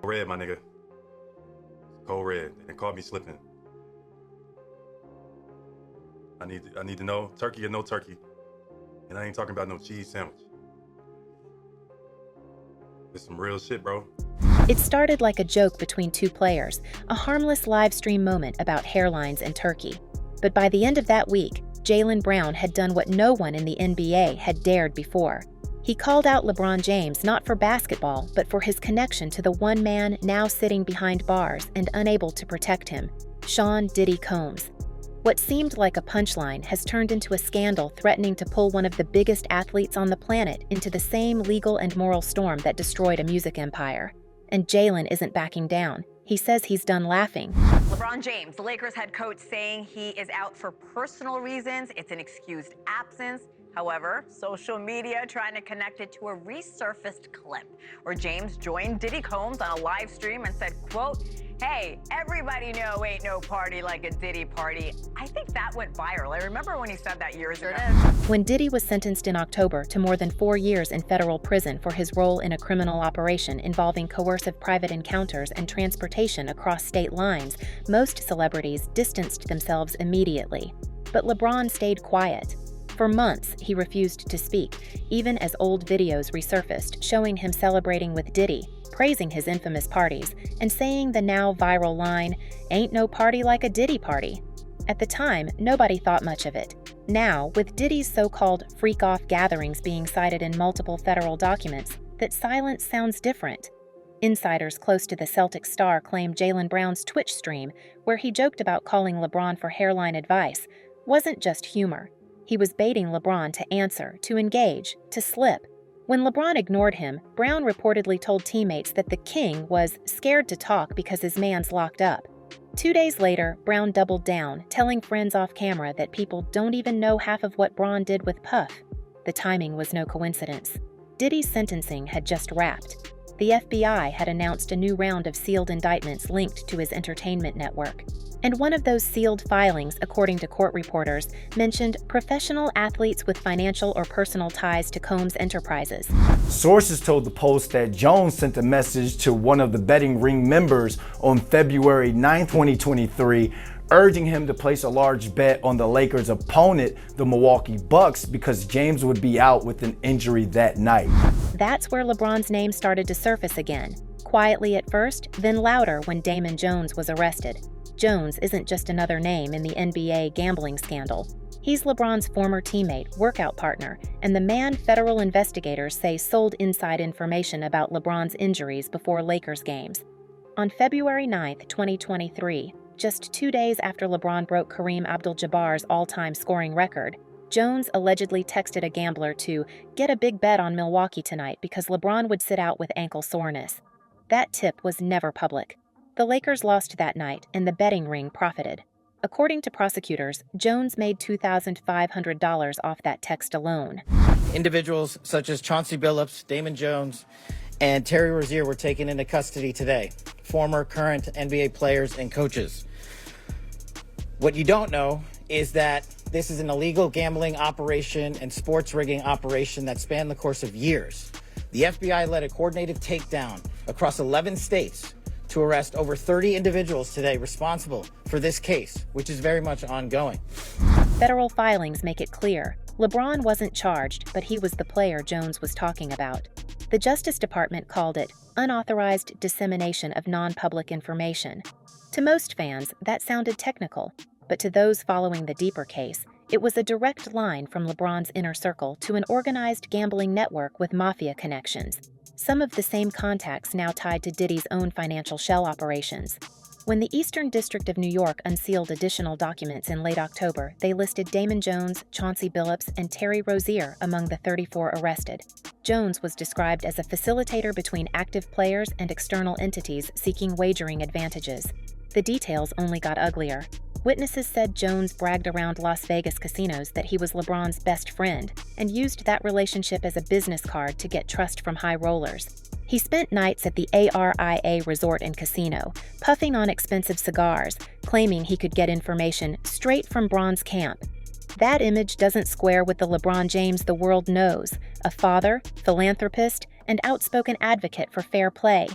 Red, my nigga. Cold red. And caught me slipping. I need to know turkey or no turkey. And I ain't talking about no cheese sandwich. It's some real shit, bro. It started like a joke between two players, a harmless live stream moment about hairlines and turkey. But by the end of that week, Jaylen Brown had done what no one in the NBA had dared before. He called out LeBron James not for basketball, but for his connection to the one man now sitting behind bars and unable to protect him, Sean Diddy Combs. What seemed like a punchline has turned into a scandal threatening to pull one of the biggest athletes on the planet into the same legal and moral storm that destroyed a music empire. And Jaylen isn't backing down. He says he's done laughing. LeBron James, the Lakers head coach, saying he is out for personal reasons. It's an excused absence. However, social media trying to connect it to a resurfaced clip where James joined Diddy Combs on a live stream and said, quote, "Hey, everybody know ain't no party like a Diddy party." I think that went viral. I remember when he said that years ago. When Diddy was sentenced in October to more than 4 years in federal prison for his role in a criminal operation involving coercive private encounters and transportation across state lines, most celebrities distanced themselves immediately. But LeBron stayed quiet. For months, he refused to speak, even as old videos resurfaced showing him celebrating with Diddy, praising his infamous parties, and saying the now viral line, "Ain't no party like a Diddy party." At the time, nobody thought much of it. Now, with Diddy's so-called freak-off gatherings being cited in multiple federal documents, that silence sounds different. Insiders close to the Celtics star claim Jaylen Brown's Twitch stream, where he joked about calling LeBron for hairline advice, wasn't just humor. He was baiting LeBron to answer, to engage, to slip. When LeBron ignored him, Brown reportedly told teammates that the king was scared to talk because his man's locked up. 2 days later, Brown doubled down, telling friends off camera that people don't even know half of what Braun did with Puff. The timing was no coincidence. Diddy's sentencing had just wrapped. The FBI had announced a new round of sealed indictments linked to his entertainment network. And one of those sealed filings, according to court reporters, mentioned professional athletes with financial or personal ties to Combs Enterprises. Sources told the Post that Jones sent a message to one of the betting ring members on February 9, 2023, urging him to place a large bet on the Lakers' opponent, the Milwaukee Bucks, because James would be out with an injury that night. That's where LeBron's name started to surface again. Quietly at first, then louder when Damon Jones was arrested. Jones isn't just another name in the NBA gambling scandal. He's LeBron's former teammate, workout partner, and the man federal investigators say sold inside information about LeBron's injuries before Lakers games. On February 9, 2023, just 2 days after LeBron broke Kareem Abdul-Jabbar's all-time scoring record, Jones allegedly texted a gambler to get a big bet on Milwaukee tonight because LeBron would sit out with ankle soreness. That tip was never public. The Lakers lost that night, and the betting ring profited. According to prosecutors, Jones made $2,500 off that text alone. Individuals such as Chauncey Billups, Damon Jones, and Terry Rozier were taken into custody today. Former, current NBA players and coaches. What you don't know is that this is an illegal gambling operation and sports rigging operation that spanned the course of years. The FBI led a coordinated takedown across 11 states to arrest over 30 individuals today responsible for this case, which is very much ongoing. Federal filings make it clear LeBron wasn't charged, but he was the player Jones was talking about. The Justice Department called it unauthorized dissemination of non-public information. To most fans, that sounded technical, but to those following the deeper case, it was a direct line from LeBron's inner circle to an organized gambling network with mafia connections. Some of the same contacts now tied to Diddy's own financial shell operations. When the Eastern District of New York unsealed additional documents in late October, they listed Damon Jones, Chauncey Billups, and Terry Rozier among the 34 arrested. Jones was described as a facilitator between active players and external entities seeking wagering advantages. The details only got uglier. Witnesses said Jones bragged around Las Vegas casinos that he was LeBron's best friend and used that relationship as a business card to get trust from high rollers. He spent nights at the ARIA Resort and Casino, puffing on expensive cigars, claiming he could get information straight from Bron's camp. That image doesn't square with the LeBron James the world knows, a father, philanthropist, and outspoken advocate for fair play.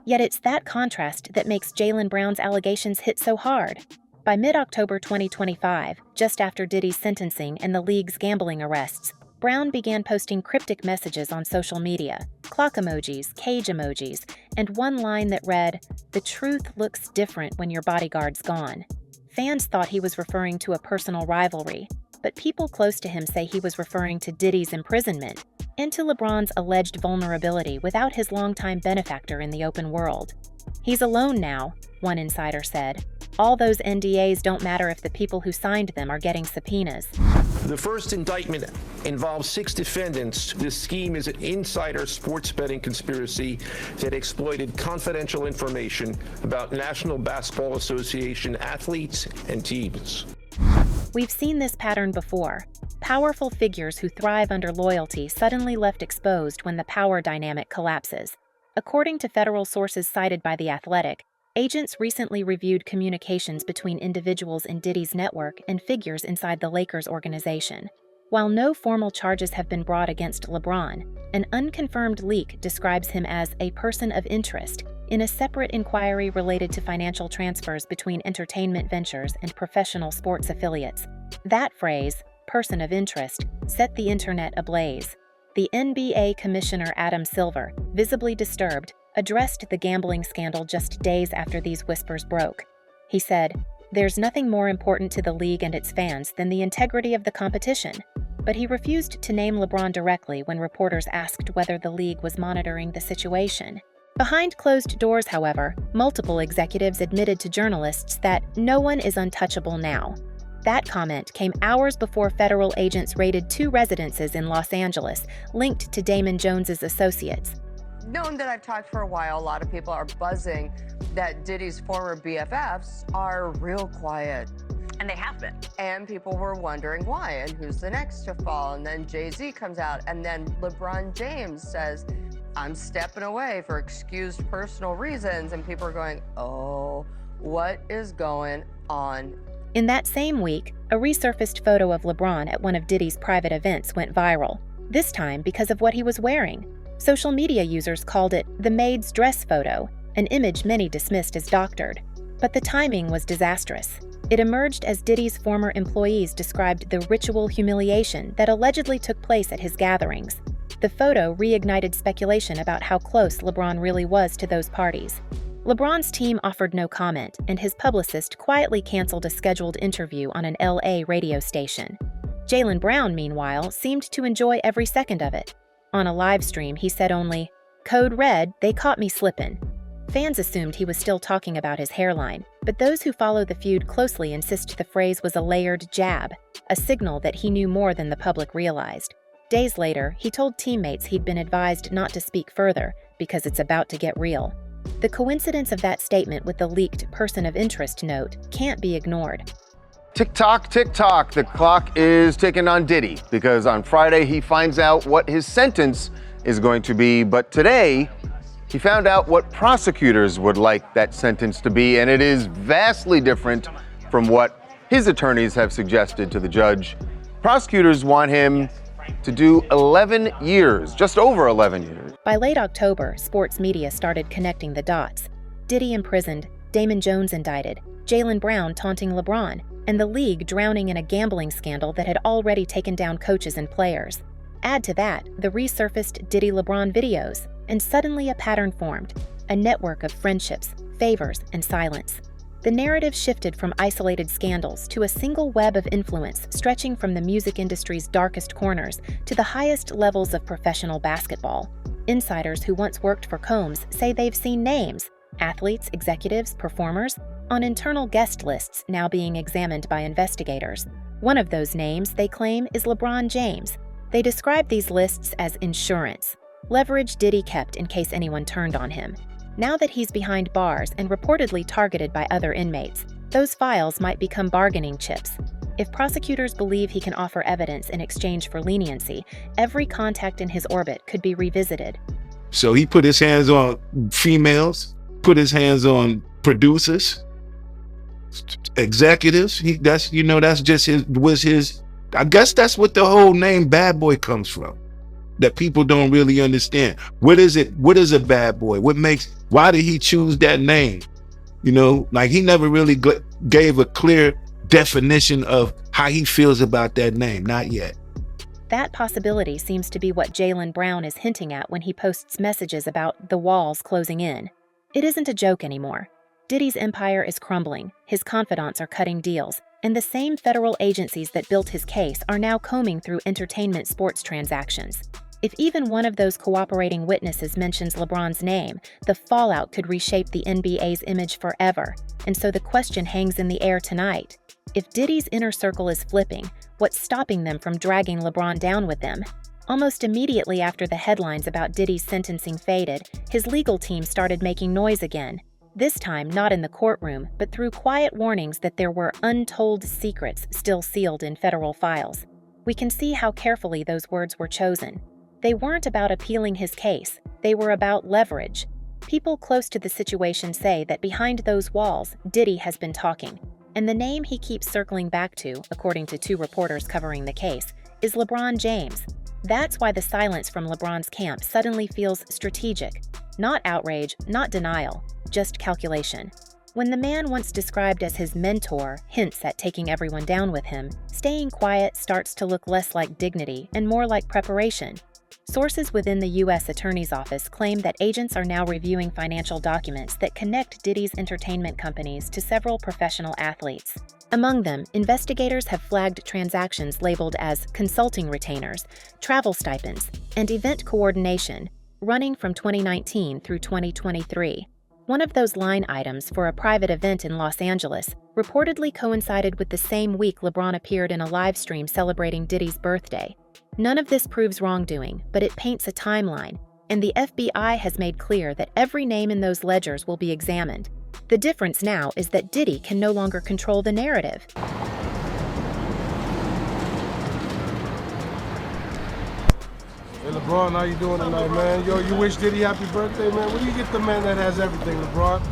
Yet it's that contrast that makes Jaylen Brown's allegations hit so hard. By mid-October 2025, just after Diddy's sentencing and the league's gambling arrests, Brown began posting cryptic messages on social media, clock emojis, cage emojis, and one line that read, "The truth looks different when your bodyguard's gone." Fans thought he was referring to a personal rivalry, but people close to him say he was referring to Diddy's imprisonment and to LeBron's alleged vulnerability without his longtime benefactor in the open world. "He's alone now," one insider said. "All those NDAs don't matter if the people who signed them are getting subpoenas." The first indictment involves 6 defendants. This scheme is an insider sports betting conspiracy that exploited confidential information about National Basketball Association athletes and teams. We've seen this pattern before. Powerful figures who thrive under loyalty suddenly left exposed when the power dynamic collapses. According to federal sources cited by The Athletic, agents recently reviewed communications between individuals in Diddy's network and figures inside the Lakers organization. While no formal charges have been brought against LeBron, an unconfirmed leak describes him as a person of interest in a separate inquiry related to financial transfers between entertainment ventures and professional sports affiliates. That phrase, person of interest, set the internet ablaze. The NBA Commissioner Adam Silver, visibly disturbed, addressed the gambling scandal just days after these whispers broke. He said, "There's nothing more important to the league and its fans than the integrity of the competition." But he refused to name LeBron directly when reporters asked whether the league was monitoring the situation. Behind closed doors, however, multiple executives admitted to journalists that no one is untouchable now. That comment came hours before federal agents raided 2 residences in Los Angeles linked to Damon Jones's associates. Known that I've talked for a while, a lot of people are buzzing that Diddy's former BFFs are real quiet. And they have been. And people were wondering why and who's the next to fall. And then Jay-Z comes out, and then LeBron James says, "I'm stepping away for excused personal reasons." And people are going, oh, what is going on? In that same week, a resurfaced photo of LeBron at one of Diddy's private events went viral, this time because of what he was wearing. Social media users called it the maid's dress photo, an image many dismissed as doctored. But the timing was disastrous. It emerged as Diddy's former employees described the ritual humiliation that allegedly took place at his gatherings. The photo reignited speculation about how close LeBron really was to those parties. LeBron's team offered no comment, and his publicist quietly canceled a scheduled interview on an LA radio station. Jaylen Brown, meanwhile, seemed to enjoy every second of it. On a live stream, he said only, "Code red, they caught me slippin'." Fans assumed he was still talking about his hairline, but those who follow the feud closely insist the phrase was a layered jab, a signal that he knew more than the public realized. Days later, he told teammates he'd been advised not to speak further because it's about to get real. The coincidence of that statement with the leaked person of interest note can't be ignored. Tick tock, the clock is ticking on Diddy because on Friday he finds out what his sentence is going to be. But today, he found out what prosecutors would like that sentence to be, and it is vastly different from what his attorneys have suggested to the judge. Prosecutors want him to do 11 years, just over 11 years. By late October, sports media started connecting the dots. Diddy imprisoned, Damon Jones indicted, Jaylen Brown taunting LeBron, and the league drowning in a gambling scandal that had already taken down coaches and players. Add to that the resurfaced Diddy-LeBron videos, and suddenly a pattern formed, a network of friendships, favors, and silence. The narrative shifted from isolated scandals to a single web of influence stretching from the music industry's darkest corners to the highest levels of professional basketball. Insiders who once worked for Combs say they've seen names, athletes, executives, performers, on internal guest lists now being examined by investigators. One of those names, they claim, is LeBron James. They describe these lists as insurance, leverage Diddy kept in case anyone turned on him. Now that he's behind bars and reportedly targeted by other inmates, those files might become bargaining chips. If prosecutors believe he can offer evidence in exchange for leniency, every contact in his orbit could be revisited. So he put his hands on females, put his hands on producers, executives. That's just his. I guess that's what the whole name Bad Boy comes from. that people don't really understand. What is it? What is a bad boy? Why did he choose that name? You know, like he never really gave a clear definition of how he feels about that name. Not yet. That possibility seems to be what Jaylen Brown is hinting at when he posts messages about the walls closing in. It isn't a joke anymore. Diddy's empire is crumbling, his confidants are cutting deals, and the same federal agencies that built his case are now combing through entertainment sports transactions. If even one of those cooperating witnesses mentions LeBron's name, the fallout could reshape the NBA's image forever, and so the question hangs in the air tonight. If Diddy's inner circle is flipping, what's stopping them from dragging LeBron down with them? Almost immediately after the headlines about Diddy's sentencing faded, his legal team started making noise again. This time not in the courtroom, but through quiet warnings that there were untold secrets still sealed in federal files. We can see how carefully those words were chosen. They weren't about appealing his case, they were about leverage. People close to the situation say that behind those walls, Diddy has been talking. And the name he keeps circling back to, according to 2 reporters covering the case, is LeBron James. That's why the silence from LeBron's camp suddenly feels strategic. Not outrage, not denial, just calculation. When the man once described as his mentor hints at taking everyone down with him, staying quiet starts to look less like dignity and more like preparation. Sources within the U.S. Attorney's Office claim that agents are now reviewing financial documents that connect Diddy's entertainment companies to several professional athletes. Among them, investigators have flagged transactions labeled as consulting retainers, travel stipends, and event coordination, running from 2019 through 2023. One of those line items for a private event in Los Angeles reportedly coincided with the same week LeBron appeared in a live stream celebrating Diddy's birthday. None of this proves wrongdoing, but it paints a timeline, and the FBI has made clear that every name in those ledgers will be examined. The difference now is that Diddy can no longer control the narrative. Hey LeBron, how you doing tonight, man? Yo, you wish Diddy happy birthday, man? Where do you get the man that has everything, LeBron?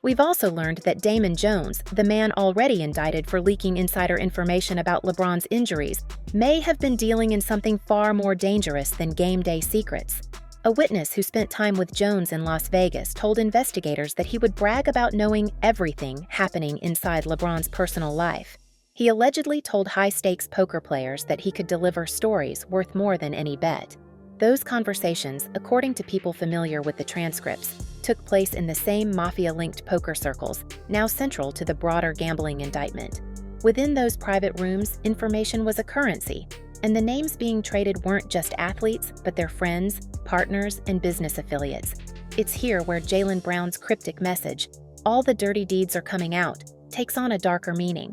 We've also learned that Damon Jones, the man already indicted for leaking insider information about LeBron's injuries, may have been dealing in something far more dangerous than game day secrets. A witness who spent time with Jones in Las Vegas told investigators that he would brag about knowing everything happening inside LeBron's personal life. He allegedly told high-stakes poker players that he could deliver stories worth more than any bet. Those conversations, according to people familiar with the transcripts, took place in the same mafia-linked poker circles, now central to the broader gambling indictment. Within those private rooms, information was a currency, and the names being traded weren't just athletes, but their friends, partners, and business affiliates. It's here where Jaylen Brown's cryptic message, "All the dirty deeds are coming out," takes on a darker meaning.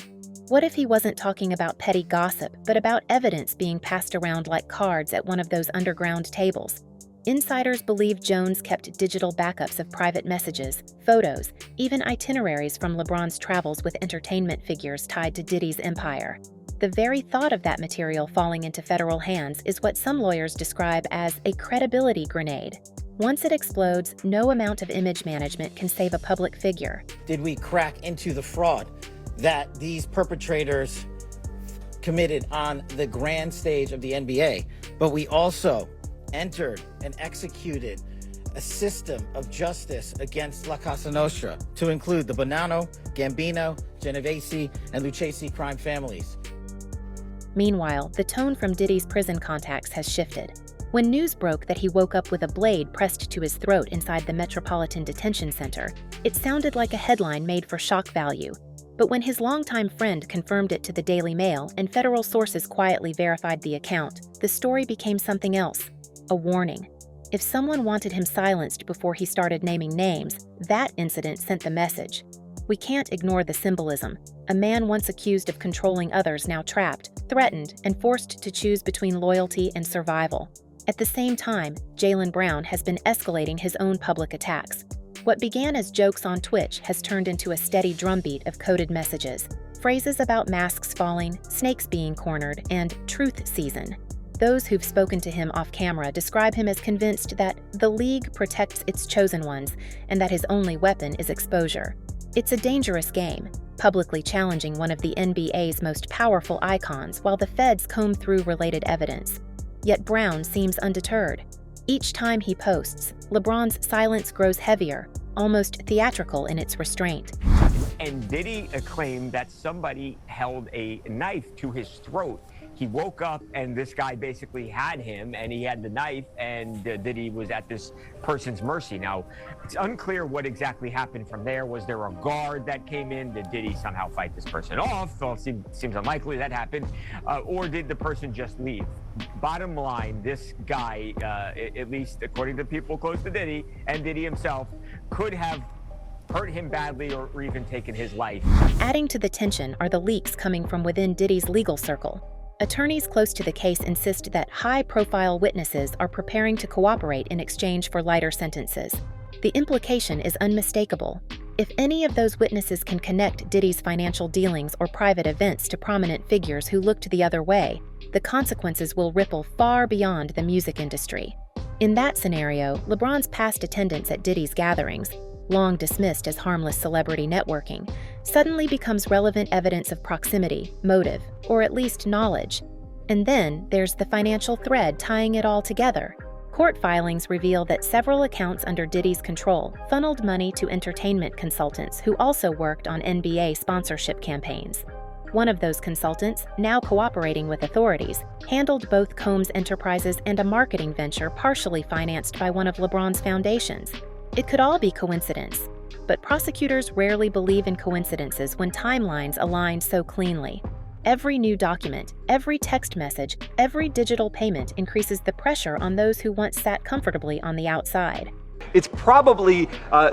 What if he wasn't talking about petty gossip, but about evidence being passed around like cards at one of those underground tables? Insiders believe Jones kept digital backups of private messages, photos, even itineraries from LeBron's travels with entertainment figures tied to Diddy's empire. The very thought of that material falling into federal hands is what some lawyers describe as a credibility grenade. Once it explodes, no amount of image management can save a public figure. Did we crack into the fraud that these perpetrators committed on the grand stage of the NBA? But we also entered and executed a system of justice against La Casa Nostra to include the Bonanno, Gambino, Genovese, and Lucchese crime families. Meanwhile, the tone from Diddy's prison contacts has shifted. When news broke that he woke up with a blade pressed to his throat inside the Metropolitan Detention Center, it sounded like a headline made for shock value. But when his longtime friend confirmed it to the Daily Mail and federal sources quietly verified the account, the story became something else. A warning. If someone wanted him silenced before he started naming names, that incident sent the message. We can't ignore the symbolism. A man once accused of controlling others now trapped, threatened, and forced to choose between loyalty and survival. At the same time, Jaylen Brown has been escalating his own public attacks. What began as jokes on Twitch has turned into a steady drumbeat of coded messages. Phrases about masks falling, snakes being cornered, and truth season. Those who've spoken to him off camera describe him as convinced that the league protects its chosen ones and that his only weapon is exposure. It's a dangerous game. publicly challenging one of the NBA's most powerful icons while the feds comb through related evidence. Yet Brown seems undeterred. Each time he posts, LeBron's silence grows heavier, almost theatrical in its restraint. And Diddy claimed that somebody held a knife to his throat. He woke up and this guy basically had him and he had the knife, and Diddy was at this person's mercy. Now, it's unclear what exactly happened from there. Was there a guard that came in? Did Diddy somehow fight this person off? Well, it seems unlikely that happened. Or did the person just leave? Bottom line, this guy, at least according to people close to Diddy and Diddy himself, could have hurt him badly or even taken his life. Adding to the tension are the leaks coming from within Diddy's legal circle. Attorneys close to the case insist that high-profile witnesses are preparing to cooperate in exchange for lighter sentences. The implication is unmistakable. If any of those witnesses can connect Diddy's financial dealings or private events to prominent figures who looked the other way, the consequences will ripple far beyond the music industry. In that scenario, LeBron's past attendance at Diddy's gatherings, long dismissed as harmless celebrity networking, suddenly becomes relevant evidence of proximity, motive, or at least knowledge. And then there's the financial thread tying it all together. Court filings reveal that several accounts under Diddy's control funneled money to entertainment consultants who also worked on NBA sponsorship campaigns. One of those consultants, now cooperating with authorities, handled both Combs Enterprises and a marketing venture partially financed by one of LeBron's foundations. It could all be coincidence, but prosecutors rarely believe in coincidences when timelines align so cleanly. Every new document, every text message, every digital payment increases the pressure on those who once sat comfortably on the outside. It's probably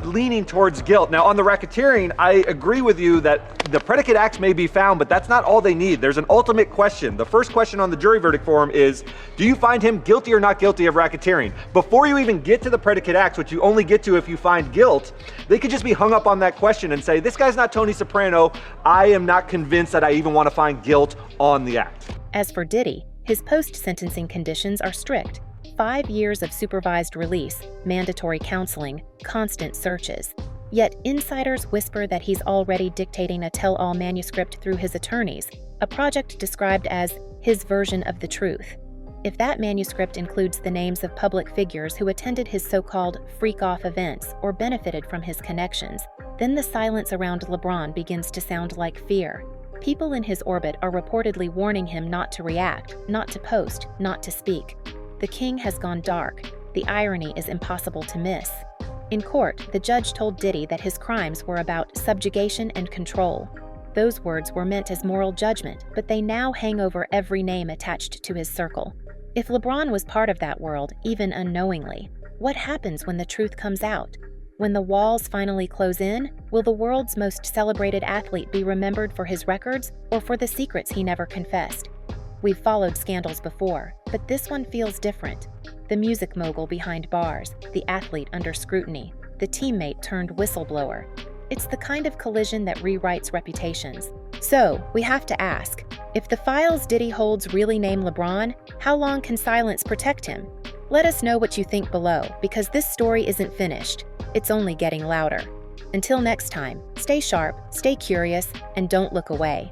leaning towards guilt. Now, on the racketeering, I agree with you that the predicate acts may be found, but that's not all they need. There's an ultimate question. The first question on the jury verdict form is, do you find him guilty or not guilty of racketeering? Before you even get to the predicate acts, which you only get to if you find guilt, they could just be hung up on that question and say, this guy's not Tony Soprano. I am not convinced that I even want to find guilt on the act. As for Diddy, his post-sentencing conditions are strict. 5 years of supervised release, mandatory counseling, constant searches. Yet insiders whisper that he's already dictating a tell-all manuscript through his attorneys, a project described as his version of the truth. If that manuscript includes the names of public figures who attended his so-called freak-off events or benefited from his connections, then the silence around LeBron begins to sound like fear. People in his orbit are reportedly warning him not to react, not to post, not to speak. The king has gone dark. The irony is impossible to miss. In court, the judge told Diddy that his crimes were about subjugation and control. Those words were meant as moral judgment, but they now hang over every name attached to his circle. If LeBron was part of that world, even unknowingly, what happens when the truth comes out? When the walls finally close in, will the world's most celebrated athlete be remembered for his records or for the secrets he never confessed? We've followed scandals before, but this one feels different. The music mogul behind bars, the athlete under scrutiny, the teammate turned whistleblower. It's the kind of collision that rewrites reputations. So, we have to ask, if the files Diddy holds really name LeBron, how long can silence protect him? Let us know what you think below, because this story isn't finished. It's only getting louder. Until next time, stay sharp, stay curious, and don't look away.